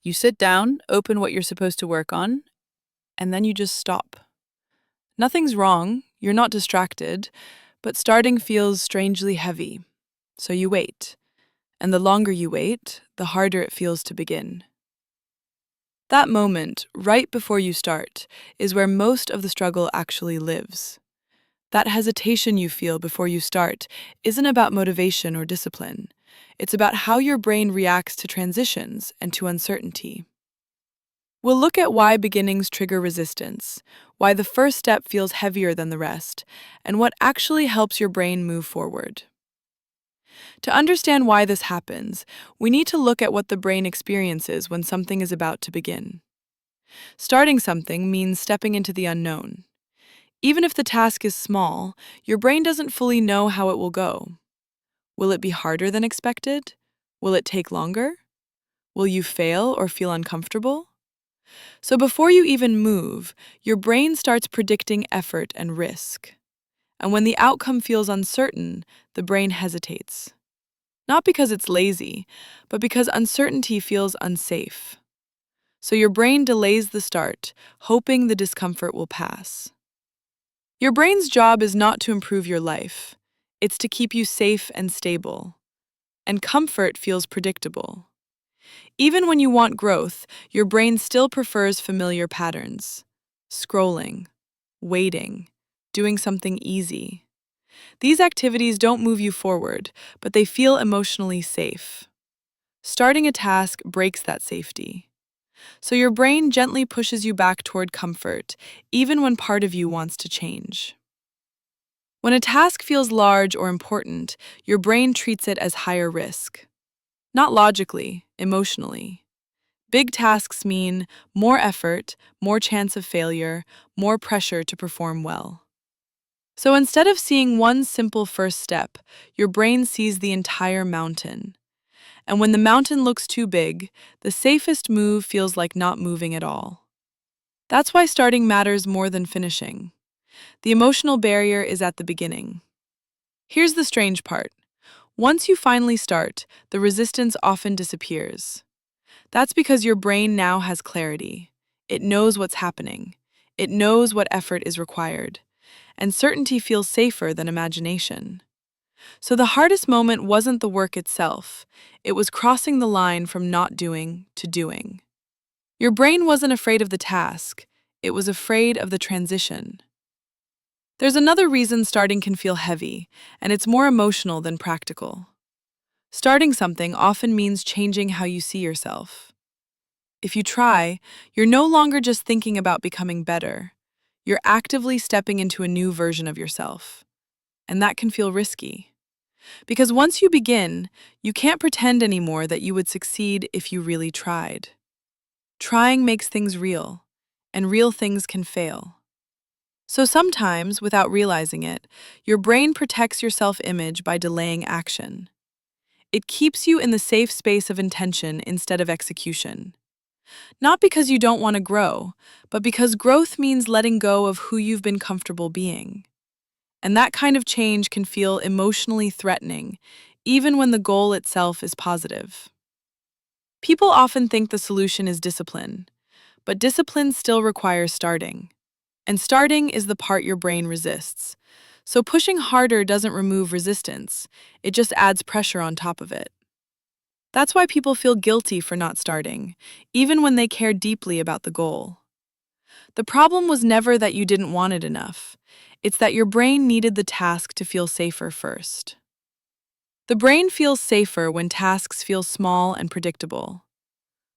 You sit down, open what you're supposed to work on, and then you just stop. Nothing's wrong, you're not distracted, but starting feels strangely heavy. So you wait, and the longer you wait, the harder it feels to begin. That moment, right before you start, is where most of the struggle actually lives. That hesitation you feel before you start isn't about motivation or discipline. It's about how your brain reacts to transitions and to uncertainty. We'll look at why beginnings trigger resistance, why the first step feels heavier than the rest, and what actually helps your brain move forward. To understand why this happens, we need to look at what the brain experiences when something is about to begin. Starting something means stepping into the unknown. Even if the task is small, your brain doesn't fully know how it will go. Will it be harder than expected? Will it take longer? Will you fail or feel uncomfortable? So before you even move, your brain starts predicting effort and risk. And when the outcome feels uncertain, the brain hesitates. Not because it's lazy, but because uncertainty feels unsafe. So your brain delays the start, hoping the discomfort will pass. Your brain's job is not to improve your life. It's to keep you safe and stable. And comfort feels predictable. Even when you want growth, your brain still prefers familiar patterns. Scrolling, waiting, doing something easy. These activities don't move you forward, but they feel emotionally safe. Starting a task breaks that safety. So your brain gently pushes you back toward comfort, even when part of you wants to change. When a task feels large or important, your brain treats it as higher risk. Not logically, emotionally. Big tasks mean more effort, more chance of failure, more pressure to perform well. So instead of seeing one simple first step, your brain sees the entire mountain. And when the mountain looks too big, the safest move feels like not moving at all. That's why starting matters more than finishing. The emotional barrier is at the beginning. Here's the strange part. Once you finally start, the resistance often disappears. That's because your brain now has clarity. It knows what's happening. It knows what effort is required. And certainty feels safer than imagination. So the hardest moment wasn't the work itself. It was crossing the line from not doing to doing. Your brain wasn't afraid of the task. It was afraid of the transition. There's another reason starting can feel heavy, and it's more emotional than practical. Starting something often means changing how you see yourself. If you try, you're no longer just thinking about becoming better. You're actively stepping into a new version of yourself. And that can feel risky. Because once you begin, you can't pretend anymore that you would succeed if you really tried. Trying makes things real, and real things can fail. So sometimes, without realizing it, your brain protects your self-image by delaying action. It keeps you in the safe space of intention instead of execution. Not because you don't want to grow, but because growth means letting go of who you've been comfortable being. And that kind of change can feel emotionally threatening, even when the goal itself is positive. People often think the solution is discipline, but discipline still requires starting. And starting is the part your brain resists. So pushing harder doesn't remove resistance, it just adds pressure on top of it. That's why people feel guilty for not starting, even when they care deeply about the goal. The problem was never that you didn't want it enough. It's that your brain needed the task to feel safer first. The brain feels safer when tasks feel small and predictable.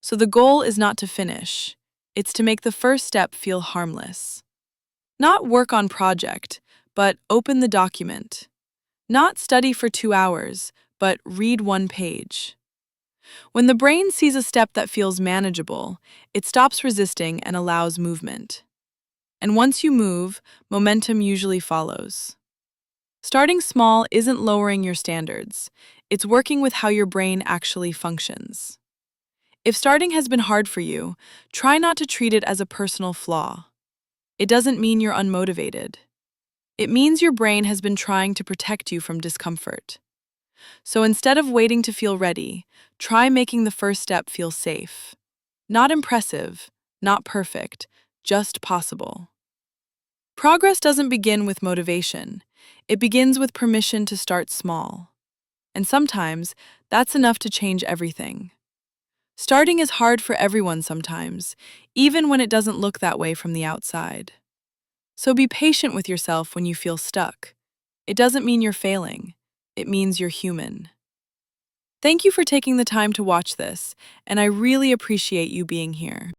So the goal is not to finish, it's to make the first step feel harmless. Not work on project, but open the document. Not study for 2 hours, but read one page. When the brain sees a step that feels manageable, it stops resisting and allows movement. And once you move, momentum usually follows. Starting small isn't lowering your standards. It's working with how your brain actually functions. If starting has been hard for you, try not to treat it as a personal flaw. It doesn't mean you're unmotivated. It means your brain has been trying to protect you from discomfort. So instead of waiting to feel ready, try making the first step feel safe. Not impressive, not perfect, just possible. Progress doesn't begin with motivation. It begins with permission to start small. And sometimes, that's enough to change everything. Starting is hard for everyone sometimes, even when it doesn't look that way from the outside. So be patient with yourself when you feel stuck. It doesn't mean you're failing. It means you're human. Thank you for taking the time to watch this, and I really appreciate you being here.